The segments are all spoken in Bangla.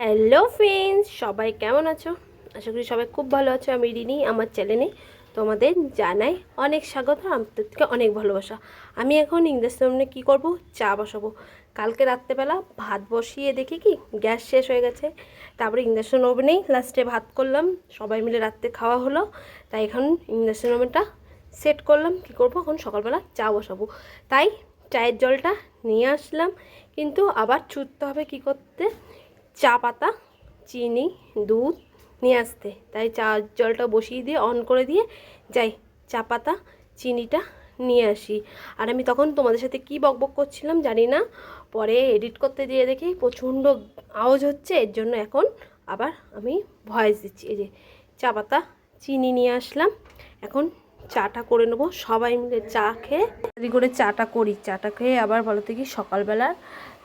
হ্যালো ফ্রেন্ডস, সবাই কেমন আছো? আশা করি সবাই খুব ভালো আছো। আমি রিনি, আমার চ্যানেলে তোমাদের জানাই অনেক স্বাগত, আমাদের থেকে অনেক ভালোবাসা। আমি এখন ইংরেজ সামনে কী করব, চা বসাবো। কালকে রাত্রেবেলা ভাত বসিয়ে দেখি কি গ্যাস শেষ হয়ে গেছে, তারপরে ইন্ডাকশন ওভেনেই লাস্টে ভাত করলাম, সবাই মিলে রাত্রে খাওয়া হলো। তাই এখন ইন্ডাকশন ওভেনটা সেট করলাম, কি করব এখন সকালবেলা চা বসাবো। তাই চায়ের জলটা নিয়ে আসলাম, কিন্তু আবার ছুটতে হবে কি করতে, চা পাতা, চিনি, দুধ নিয়ে আসতে। তাই চা জলটা বসিয়ে দিয়ে অন করে দিয়ে যাই চা পাতা চিনিটা নিয়ে আসি। আর আমি তখন তোমাদের সাথে কি বকবক করছিলাম জানি না, পরে এডিট করতে দিয়ে দেখি প্রচণ্ড আওয়াজ হচ্ছে, এর জন্য এখন আবার আমি ভয়েস দিচ্ছি। এই যে চা পাতা চিনি নিয়ে আসলাম, এখন চাটা করে নেবো সবাই মিলে। চা খেয়ে দেরি করে চাটা করি, চাটা খেয়ে আবার বলো তো কি সকালবেলা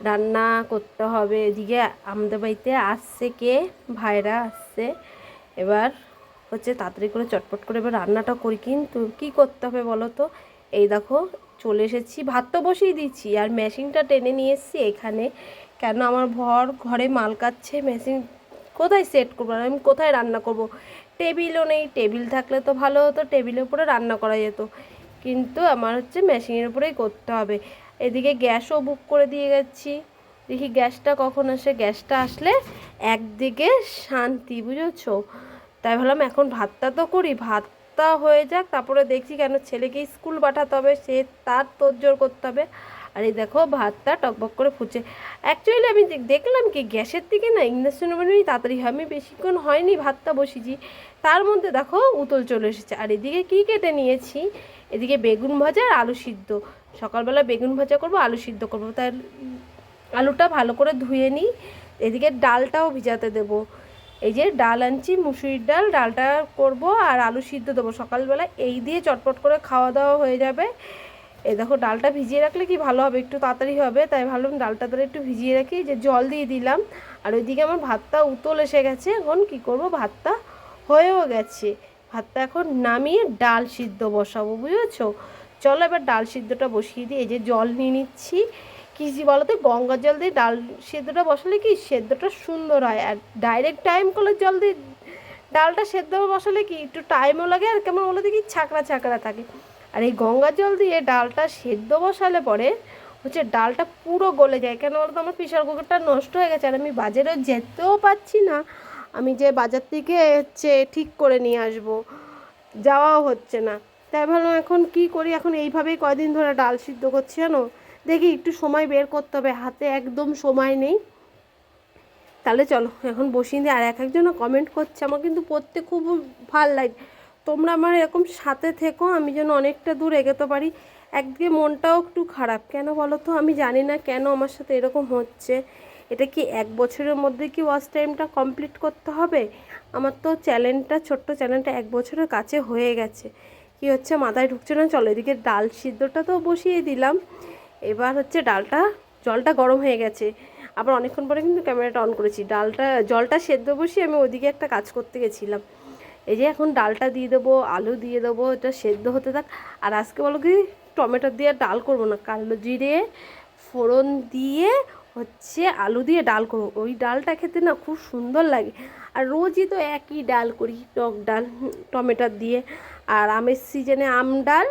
রান্না করতে হবে। এদিকে আমাদের বাড়িতে আসছে কে, ভাইরা আসছে। এবার হচ্ছে তাড়াতাড়ি করে চটপট করে এবার রান্নাটা করি, কিন্তু কী করতে হবে বলো তো। এই দেখো চলে এসেছি, ভাত তো বসিয়ে দিচ্ছি আর মেশিনটা টেনে নিয়ে এসেছি এখানে। কেন আমার ঘরে মাল কাচ্ছে, মেশিন কোথায় সেট করবো আর আমি কোথায় রান্না করব? টেবিলও নেই, টেবিল থাকলে তো ভালো হতো, টেবিলের উপরে রান্না করা যেত, কিন্তু আমার হচ্ছে মেশিনের উপরেই করতে হবে। এদিকে গ্যাসও বুক করে দিয়ে গেছি, দেখি গ্যাসটা কখন আসে। গ্যাসটা আসলে একদিকে শান্তি, বুঝেছো। তাই ভাবলাম এখন ভাতটা তো করি, ভাতটা হয়ে যাক, তারপরে দেখছি কেন ছেলেকে স্কুল পাঠাতে হবে, সে তার তোড়জোড় করতে হবে। আর এই দেখো ভাতটা টকবক করে ফুটছে। অ্যাকচুয়ালি আমি দেখলাম কি গ্যাসের থেকে না ইন্ডাকশন ওভেনেই তাড়াতাড়ি হয়। আমি বেশিক্ষণ হয়নি ভাতটা বসিয়েছি, তার মধ্যে দেখো উতল চলে এসেছে। আর এদিকে কী কেটে নিয়েছি, এদিকে বেগুন ভাজা আর আলু সিদ্ধ। সকালবেলা বেগুন ভাজা করব, আলু সিদ্ধ করবো, তাই আলুটা ভালো করে ধুয়ে নিই। এদিকে ডালটাও ভিজাতে দেবো। এই যে ডাল আনছি, মুসুরির ডাল, ডালটা করব আর আলু সিদ্ধ দেবো সকালবেলা। এই দিয়ে চটপট করে খাওয়া দাওয়া হয়ে যাবে। এই দেখো ডালটা ভিজিয়ে রাখলে কি ভালো হবে, একটু তাড়াতাড়ি হবে, তাই ভাবলাম ডালটা ধরে একটু ভিজিয়ে রাখি। যে জল দিয়ে দিলাম, আর ওইদিকে আমার ভাতটা উতল এসে গেছে। এখন কি করব, ভাতটা হয়েও গেছে, ভাতটা এখন নামিয়ে ডাল সিদ্ধ বসাবো, বুঝেছো। চলো এবার ডাল সিদ্ধটা বসিয়ে দিই। এই যে জল নিয়ে নিচ্ছি, কী বলো তো, গঙ্গার জল দিয়ে ডাল সেদ্ধটা বসালে কি সেদ্ধটা সুন্দর হয়, আর ডাইরেক্ট টাইম কলের জল দিয়ে ডালটা সেদ্ধ বসালে কি একটু টাইমও লাগে আর কেমন বলো কি ছাকড়া ছাকড়া থাকে। আর এই গঙ্গার জল দিয়ে ডালটা সেদ্ধ বসালে পরে হচ্ছে ডালটা পুরো গলে যায়। কেন বলতো, আমার প্রেশার কুকারটা নষ্ট হয়ে গেছে আর আমি বাজারে যেতেও পাচ্ছি না। আমি যে বাজার থেকে হচ্ছে ঠিক করে নিয়ে আসবো, যাওয়াও হচ্ছে না। তাই ভাবলাম এখন কি করি, এখন এইভাবেই কয়দিন ধরে ডাল সিদ্ধ করছি জানো। দেখি একটু সময় বের করতে হবে, হাতে একদম সময় নেই। তাহলে চলো এখন বসিয়ে দিই। আর এক একজনও কমেন্ট করছে, আমার কিন্তু পড়তে খুব ভাল লাগে। তোমরা আমার এরকম সাথে থেকো, আমি যেন অনেকটা দূর এগোতে পারি। একদিকে মনটাও একটু খারাপ, কেন বলো তো, আমি জানি না কেন আমার সাথে এরকম হচ্ছে। এটা কি 1 বছরের মধ্যে কি ওয়াচ টাইমটা কমপ্লিট করতে হবে? আমার তো চ্যানেলটা, ছোট্ট চ্যানেলটা 1 বছরের কাছে হয়ে গেছে, কি হচ্ছে মাথায় ঢুকছে না। চলো এদিকে ডাল সিদ্ধটা তো বসিয়ে দিলাম, এবার হচ্ছে ডালটা, জলটা গরম হয়ে গেছে। আবার অনেকক্ষণ পরে কিন্তু ক্যামেরাটা অন করেছি, জলটা সেদ্ধ বসিয়ে আমি ওদিকে একটা কাজ করতে গেছিলাম। এই যে এখন ডালটা দিয়ে দেবো, আলু দিয়ে দেবো, এটা সেদ্ধ হতে থাক। আর আজকে বলো কি টমেটো দিয়ে ডাল করবো না, কালো জিরে ফোড়ন দিয়ে হচ্ছে আলু দিয়ে ডাল করবো। ওই ডালটা খেতে না খুব সুন্দর লাগে। আর রোজই তো একই ডাল করি, টক ডাল টমেটো দিয়ে। আর আমের সিজনে আম ডাল,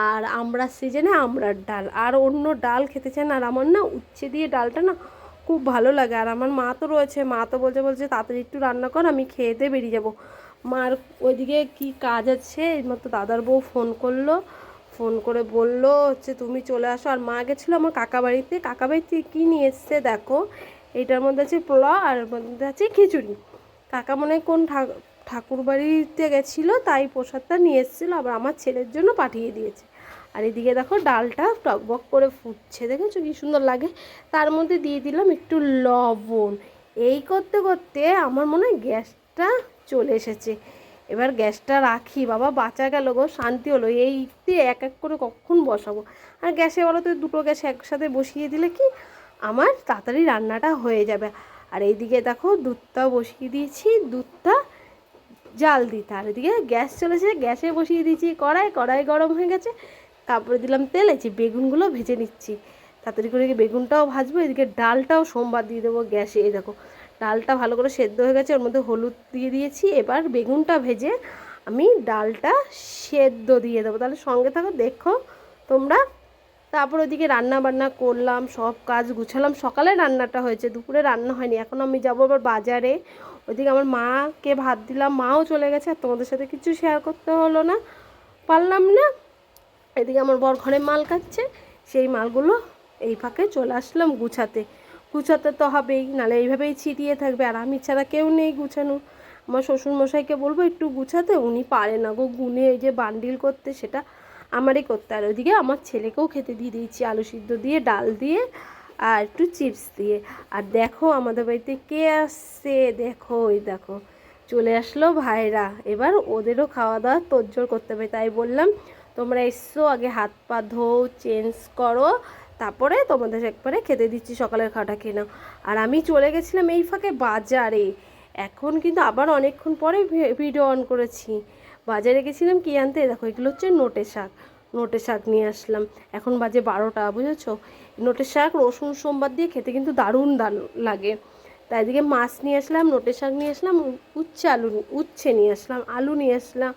আর আমড়ার সিজনে আমড়ার ডাল, আর অন্য ডাল খেতে চায় না। আর আমার না উচ্ছে দিয়ে ডালটা না খুব ভালো লাগে। আর আমার মা তো রয়েছে, মা তো বলছে তাড়াতাড়ি একটু রান্না কর, আমি খেয়ে দিয়ে বেরিয়ে যাবো। মার ওইদিকে কি কাজ আছে, এই মতো দাদার বউ ফোন করলো, ফোন করে বললো হচ্ছে তুমি চলে আসো। আর মা গেছিলো আমার কাকা বাড়িতে, কাকা বাড়িতে কী নিয়ে এসছে দেখো, এইটার মধ্যে আছে পোলাও আর এর মধ্যে আছে খিচুড়ি। কাকা মনে হয় কোন ঠাকুর বাড়িতে গেছিলো, তাই প্রসাদটা নিয়ে এসেছিলো, আবার আমার ছেলের জন্য পাঠিয়ে দিয়েছে। আর এদিকে দেখো ডালটা টকবক করে ফুটছে, দেখেছো কি সুন্দর লাগে। তার মধ্যে দিয়ে দিলাম একটু লবণ। এই করতে করতে আমার মনে হয় গ্যাসটা চলে এসেছে। এবার গ্যাসটা রাখি, বাবা বাঁচা গেল গো, শান্তি হলো। এইতে এক এক করে কখন বসাবো। আর গ্যাসে বলো তো, দুটো গ্যাস একসাথে বসিয়ে দিলে কি আমার তাড়াতাড়ি রান্নাটা হয়ে যাবে। আর এইদিকে দেখো দুধটাও বসিয়ে দিয়েছি, দুধটা জাল দিতে। আর এদিকে গ্যাস চলেছে, গ্যাসে বসিয়ে দিয়েছি কড়াই গরম হয়ে গেছে। তারপরে দিলাম তেল, এই যে বেগুনগুলো ভেজে নিচ্ছি, তাড়াতাড়ি করে বেগুনটাও ভাজবো। এদিকে ডালটাও সোমবার দিয়ে দেবো গ্যাসে। এই দেখো ডালটা ভালো করে সেদ্ধ হয়ে গেছে, ওর মধ্যে হলুদ দিয়ে দিয়েছি। এবার বেগুনটা ভেজে আমি ডালটা সেদ্ধ দিয়ে দেবো। তাহলে সঙ্গে থাকো, দেখো তোমরা। তারপর ওদিকে রান্না বান্না করলাম, সব কাজ গুছালাম। সকালে রান্নাটা হয়েছে, দুপুরে রান্না হয়নি। এখন আমি যাবো আবার বাজারে। ওইদিকে আমার মাকে ভাত দিলাম, মাও চলে গেছে। আর তোমাদের সাথে কিছু শেয়ার করতে হলো না, পারলাম না। এদিকে আমার বর ঘরে মাল কাটছে, সেই মালগুলো এই ফাঁকে চলে আসলাম গুছাতে। গুছাতে তো হবেই, নাহলে এইভাবেই ছিটিয়ে থাকবে। আর আমি ছাড়া কেউ নেই গুছানো। আমার শ্বশুরমশাইকে বলবো একটু গুছাতে, উনি পারে না গো গুনে এই যে বান্ডিল করতে, সেটা আমারই করতে। আর ওইদিকে আমার ছেলেকেও খেতে দিয়ে দিয়েছি, আলু সিদ্ধ দিয়ে, ডাল দিয়ে আর একটু চিপস দিয়ে। আর দেখো আমাদের বাড়িতে কে আসছে, দেখো ওই দেখো চলে আসলো ভাইরা। এবার ওদেরও খাওয়া দাওয়া তোড়জোড় করতে হবে। তাই বললাম তোমরা এসছো, আগে হাত পা ধোও, চেঞ্জ করো, তারপরে তোমাদের একবারে খেতে দিচ্ছি, সকালের খাওয়াটা খেয়ে নাও। আর আমি চলে গেছিলাম এই ফাঁকে বাজারে। এখন কিন্তু আবার অনেকক্ষণ পরে ভিডিও অন করেছি। বাজারে গেছিলাম কি আনতে, দেখো এগুলো হচ্ছে নোটে শাক। নোটে শাক নিয়ে আসলাম। এখন বাজে 12টা, বুঝেছো। নোটে শাক রসুন সোমবার দিয়ে খেতে কিন্তু দারুণ দারুণ লাগে। তাই এদিকে মাছ নিয়ে আসলাম, নোটে শাক নিয়ে আসলাম, উচ্ছে নিয়ে আসলাম, আলু নিয়ে আসলাম,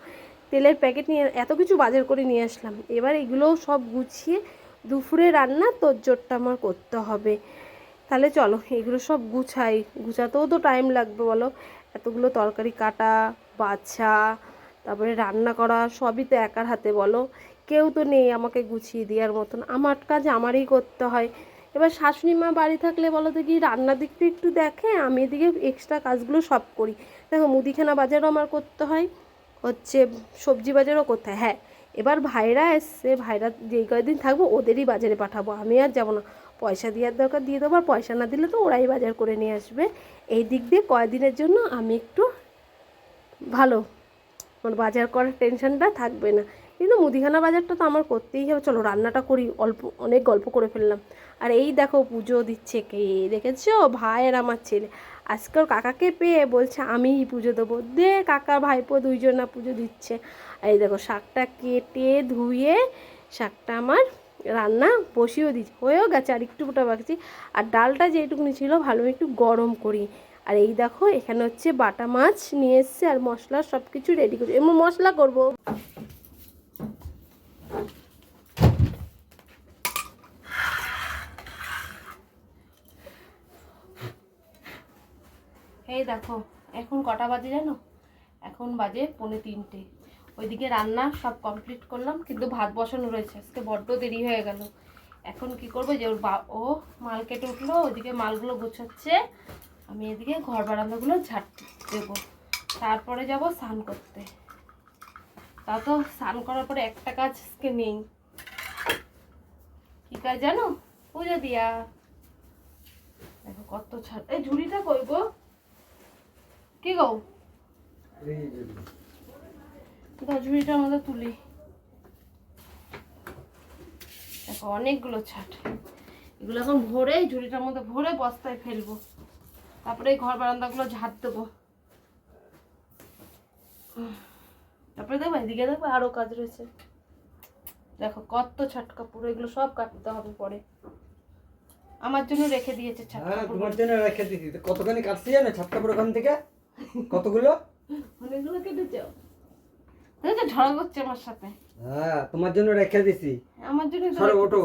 তেলের প্যাকেট নিয়ে, এত কিছু বাজার করে নিয়ে আসলাম। এবার এগুলোও সব গুছিয়ে দুপুরে রান্না তোড়জোড়টা আমার করতে হবে। তাহলে চলো এগুলো সব গুছাই। গুছাতেও তো টাইম লাগবে বলো, এতগুলো তরকারি কাটা, বাছা, তারপরে রান্না করা, সবই তো একার হাতে বলো। কেউ তো নেই আমাকে গুছিয়ে দেওয়ার মতন, আমার কাজ আমারই করতে হয়। এবার শাশুড়ি মা বাড়ি থাকলে বলো তো কি রান্নার দিকটা একটু দেখে, আমি এদিকে এক্সট্রা কাজগুলো সব করি। দেখো মুদিখানা বাজারও আমার করতে হয়, হচ্ছে সবজি বাজারও করতে হয়। হ্যাঁ, এবার ভাইরা এসছে, ভাইরা যেই কয়েকদিন থাকবো ওদেরই বাজারে পাঠাবো, আমি আর যাবো না। পয়সা দেওয়ার দরকার দিয়ে দেবো, আর পয়সা না দিলে তো ওরাই বাজার করে নিয়ে আসবে। এই দিক দিয়ে কয়েকদিনের জন্য আমি একটু ভালো, আমার বাজার করার টেনশনটা থাকবে না। কিন্তু মুদিখানা বাজারটা তো আমার করতেই হবে। চলো রান্নাটা করি, অনেক গল্প করে ফেললাম। আর এই দেখো পুজো দিচ্ছে কে দেখেছো, ভাই আর আমার ছেলে। আজকে ওর কাকাকে পেয়ে বলছে আমিই পুজো দেবো, দে কাকা ভাইপো দুইজনা পুজো দিচ্ছে। আর এই দেখো শাকটা কেটে ধুয়ে শাকটা আমার রান্না বসিয়েও দিচ্ছি, হয়েও গেছে, আর একটু ফুটা বাকি। আর ডালটা যেটুকুনি ছিল ভালো একটু গরম করি। আর এই দেখো এখানে হচ্ছে বাটা মাছ নিয়ে এসছে, আর মশলা সব কিছু রেডি করছি, এমন মশলা করব। এই দেখো এখন কটা বাজে জানো, এখন বাজে 2:45। ওইদিকে রান্না সব কমপ্লিট করলাম, কিন্তু ভাত বসানো রয়েছে, আজকে বড্ড দেরি হয়ে গেল। এখন কি করবো, যে ও মাল কেটে উঠলো, ওইদিকে মালগুলো গুছাচ্ছে, আমি এদিকে ঘর বারান্দাগুলো ঝাড় দেবো, তারপরে যাব স্নান করতে। তা তো স্নান করার পরে একটা কাজ আজকে নেই। কি কাজ জানো, পুজো দিয়া। দেখো কত ছাড়, এই ঝুড়িটা কই গো, কি গো ঝুড়িটার মধ্যে তুলি। দেখো অনেকগুলো ছাট, এগুলো এখন ভরে ঝুড়িটার মধ্যে ভরে বস্তায় ফেলবো, তারপরে এই ঘর বারান্দাগুলো ঝাড় দেবো। তারপরে দেখো এদিকে দেখো আরো কাজ রয়েছে। দেখো কত ছাট কাপড়, এগুলো সব কাটতে হবে পরে। আমার জন্য রেখে দিয়েছে ছাট কাপড়। তোমার জন্য রেখে দিয়েছি। কতখানি কাটছি জানো ছাট কাপড় ওখান থেকে? কতগুলো? অনেকগুলো কেটেছো। দেখো ঝড় করছে আমার সাথে। হ্যাঁ তোমার জন্য রেখে দিয়েছি। আমার জন্য তো সরো ওঠো।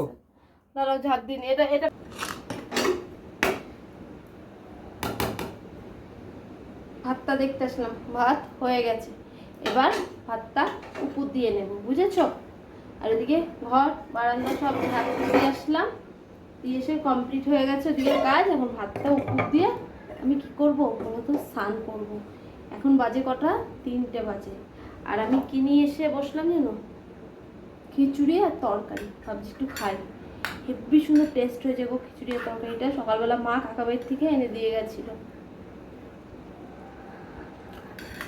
দাঁড়াও ঝাড় দিন, এটা ভাতটা দেখতে আসলাম, ভাত হয়ে গেছে। এবার ভাতটা উপর দিয়ে নেব, বুঝেছো। আর এদিকে ঘর বারান্দা সব ঝাড় দিয়ে আসলাম, দিয়ে এসে কমপ্লিট হয়ে গেছে ওদিকে কাজ। এখন ভাতটা উপর দিয়ে আমি কি করব বলো তো, স্নান করব। এখন বাজে কটা, 3টে বাজে। আর আমি কিনে এসে বসলাম জানো, খিচুড়ি আর তরকারি, ভাবছি একটু খাই। হেব্বি সুন্দর টেস্ট হয়ে যাবো খিচুড়ি আর তরকারিটা। সকালবেলা মা কাকাবাড়ির থেকে এনে দিয়ে গেছিলো,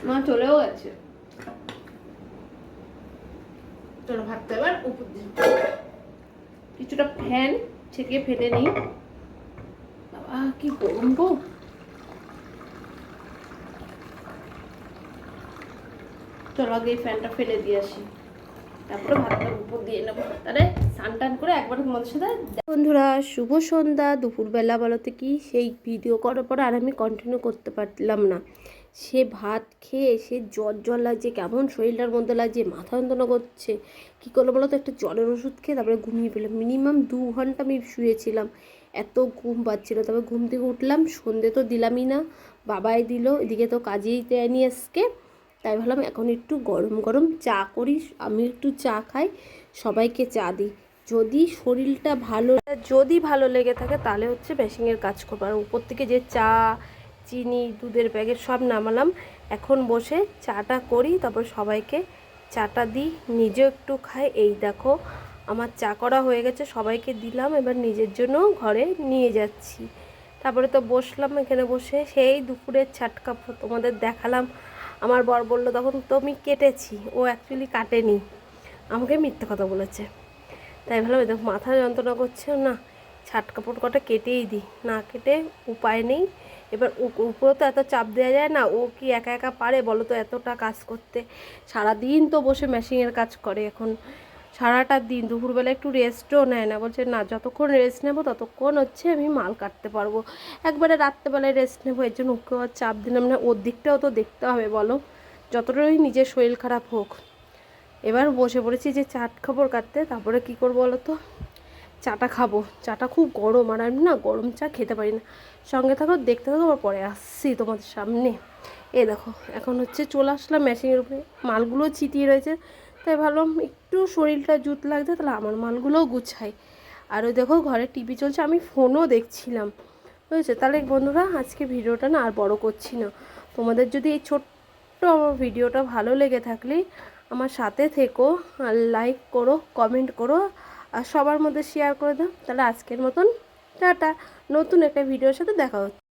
মা চলেও গেছে। চলো ভাতটা এবার উপর দিয়ে কিছুটা ফ্যান ছেঁকে ফেলে নিই। বাবা কি গরম গো। চলো আগে এই ফ্যানটা ফেলে দিয়ে আসি, তারপরে ভাতটা উপর দিয়ে নেবো, তাহলে স্নান টান করে একবার তোমাদের সাথে। বন্ধুরা শুভ সন্ধ্যা। দুপুরবেলা বলতে কি সেই ভিডিও করার পর আর আমি কন্টিনিউ করতে পারলাম না। সে ভাত খেয়ে সে জ্বর লাগছে, কেমন শরীরটার মধ্যে লাগছে, মাথা যন্ত্রণা করছে। কী করলো বলো তো, একটা জ্বরের ওষুধ খেয়ে তারপরে ঘুমিয়ে পেলাম। মিনিমাম 2 ঘন্টা আমি শুয়েছিলাম, এত ঘুম পাচ্ছিল। তারপরে ঘুম থেকে উঠলাম, সন্ধে তো দিলামই না, বাবাই দিল। এদিকে তো কাজেই দেয়নি আজকে, তাই ভাবলাম এখন একটু গরম গরম চা করি। আমি একটু চা খাই, সবাইকে চা দিই। যদি ভালো লেগে থাকে তাহলে হচ্ছে মেশিনের কাজ করবো। আর উপর থেকে যে চা, চিনি, দুধের প্যাকেট সব নামালাম। এখন বসে চাটা করি, তারপর সবাইকে চাটা দিই, নিজেও একটু খাই। এই দেখো আমার চা করা হয়ে গেছে, সবাইকে দিলাম। এবার নিজের জন্য ঘরে নিয়ে যাচ্ছি। তারপরে তো বসলাম এখানে, বসে সেই দুপুরের ছাটকা তোমাদের দেখালাম। আমার বর বললো তখন তো আমি কেটেছি, ও অ্যাকচুয়ালি কাটেনি, আমাকে মিথ্যে কথা বলেছে। তাই ভাবলাম দেখো মাথা যন্ত্রণা করছে না, ছাট কাপড় কটা কেটেই দিই, না কেটে উপায় নেই। এবার উপরে তো এত চাপ দেওয়া যায় না, ও কি একা একা পারে বলো তো এতটা কাজ করতে। সারাদিন তো বসে মেশিনের কাজ করে, এখন সারাটা দিন। দুপুরবেলা একটু রেস্টও নেয় না, বলছে না যতক্ষণ রেস্ট নেবো ততক্ষণ হচ্ছে আমি মাল কাটতে পারবো, একবারে রাত্রেবেলায় রেস্ট নেবো। এর জন্য ওকে আর চাপ দিলাম না। ওর দিকটাও তো দেখতে হবে বলো, যতটাই নিজের শরীর খারাপ হোক। এবার বসে পড়েছি যে চাট খাবার কাটতে। তারপরে কি করবো বলো তো, চাটা খাবো। চাটা খুব গরম, আর আমি না গরম চা খেতে পারি না। সঙ্গে থাকো, দেখতে থাকো, আবার পরে আসছি তোমাদের সামনে। দেখো এখন হচ্ছে চলে আসলাম মেশিনের উপরে, মালগুলো ছিটিয়ে রয়েছে। তাই ভাবলাম একটু শরীরটা জুত লাগছে, তাহলে আমার মালগুলোও গুছাই। আর ওই দেখো ঘরে টিভি চলছে, আমি ফোনও দেখছিলাম, বুঝেছো। তাহলে বন্ধুরা আজকে ভিডিওটা না আর বড় করছি না। তোমাদের যদি এই ছোট্ট আমার ভিডিওটা ভালো লেগে থাকলে আমার সাথে থেকো, আর লাইক করো, কমেন্ট করো, আর সবার মধ্যে শেয়ার করে দাও। তাহলে আজকের মতন টাটা, নতুন একটা ভিডিওর সাথে দেখা হচ্ছে।